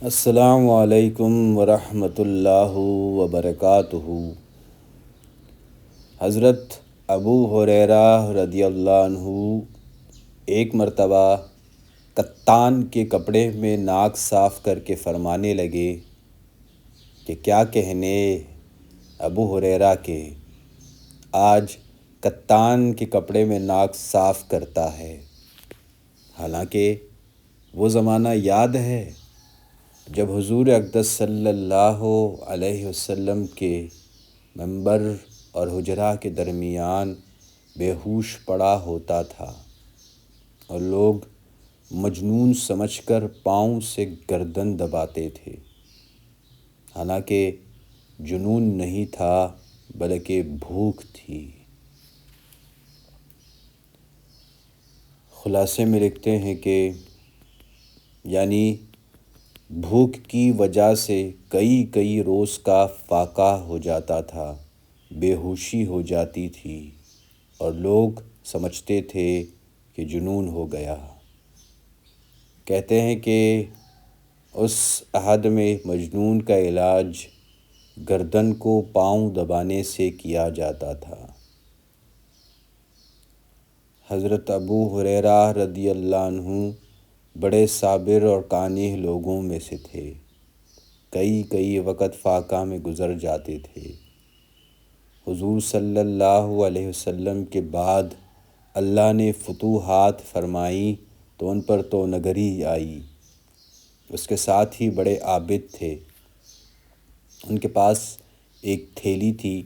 السلام علیکم ورحمۃ اللہ وبرکاتہ۔ حضرت ابو ہریرہ رضی اللہ عنہ ایک مرتبہ کتان کے کپڑے میں ناک صاف کر کے فرمانے لگے کہ کیا کہنے ابو ہریرہ کے، آج کتان کے کپڑے میں ناک صاف کرتا ہے۔ حالانکہ وہ زمانہ یاد ہے جب حضور اقدس صلی اللہ علیہ وسلم کے منبر اور حجرہ کے درمیان بے ہوش پڑا ہوتا تھا اور لوگ مجنون سمجھ کر پاؤں سے گردن دباتے تھے، حالانکہ جنون نہیں تھا بلکہ بھوک تھی۔ خلاصے میں لکھتے ہیں کہ یعنی بھوک کی وجہ سے کئی روز کا فاقہ ہو جاتا تھا، بے ہوشی ہو جاتی تھی اور لوگ سمجھتے تھے کہ جنون ہو گیا۔ کہتے ہیں کہ اس عہد میں مجنون کا علاج گردن کو پاؤں دبانے سے کیا جاتا تھا۔ حضرت ابو ہریرہ رضی اللہ عنہ بڑے صابر اور قانع لوگوں میں سے تھے، کئی وقت فاقہ میں گزر جاتے تھے۔ حضور صلی اللہ علیہ وسلم کے بعد اللہ نے فتوحات فرمائیں تو ان پر تو نگری آئی۔ اس کے ساتھ ہی بڑے عابد تھے۔ ان کے پاس ایک تھیلی تھی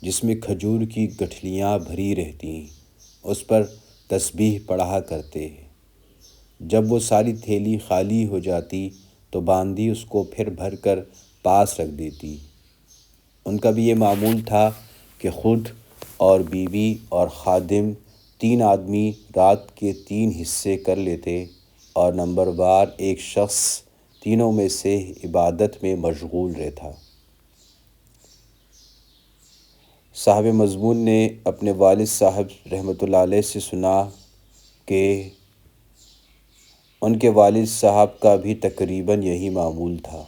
جس میں کھجور کی گٹھلیاں بھری رہتیں، اس پر تسبیح پڑھا کرتے۔ جب وہ ساری تھیلی خالی ہو جاتی تو باندھی اس کو پھر بھر کر پاس رکھ دیتی۔ ان کا بھی یہ معمول تھا کہ خود اور بیوی اور خادم 3 آدمی رات کے 3 حصے کر لیتے اور نمبر وار ایک شخص تینوں میں سے عبادت میں مشغول رہتا۔ صاحب مضمون نے اپنے والد صاحب رحمۃ اللہ علیہ سے سنا کہ ان کے والد صاحب کا بھی تقریباً یہی معمول تھا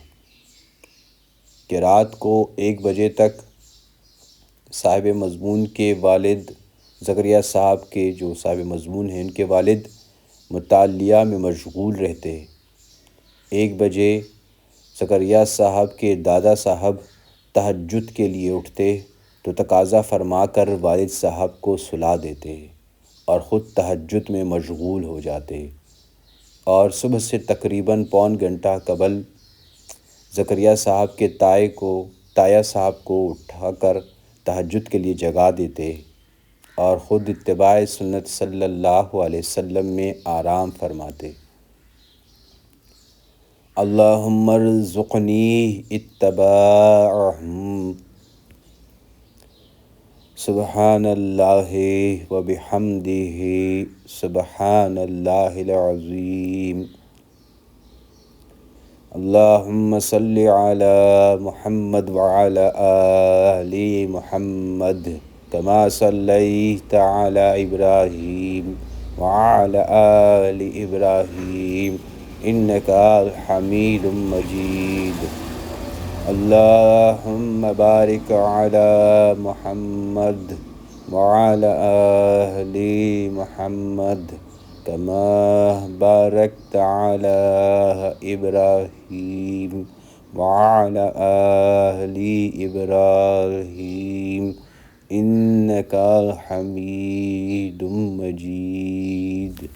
کہ رات کو 1 بجے تک صاحب مضمون کے والد زکریا صاحب کے جو صاحب مضمون ہیں ان کے والد مطالعہ میں مشغول رہتے۔ 1 بجے زکریا صاحب کے دادا صاحب تہجد کے لیے اٹھتے تو تقاضا فرما کر والد صاحب کو سلا دیتے اور خود تہجد میں مشغول ہو جاتے، اور صبح سے تقریباً پون گھنٹہ قبل زکریا صاحب کے تایا صاحب کو اٹھا کر تہجد کے لیے جگا دیتے اور خود اتباع سنت صلی اللہ علیہ وسلم میں آرام فرماتے۔ اللہم ارزقنی اتباعہم، سبحان اللہ و بحمدہ، سبحان اللہ العظیم۔ اللہم صلی علی محمد وعلی آل محمد کما صلیت علی ابراہیم وعلی آل ابراہیم انکا حمید مجید۔ اللہم بارک علی محمد وعلی آل محمد کما بارکت علی ابراہیم وعلی آل ابراہیم انکا حمید مجید۔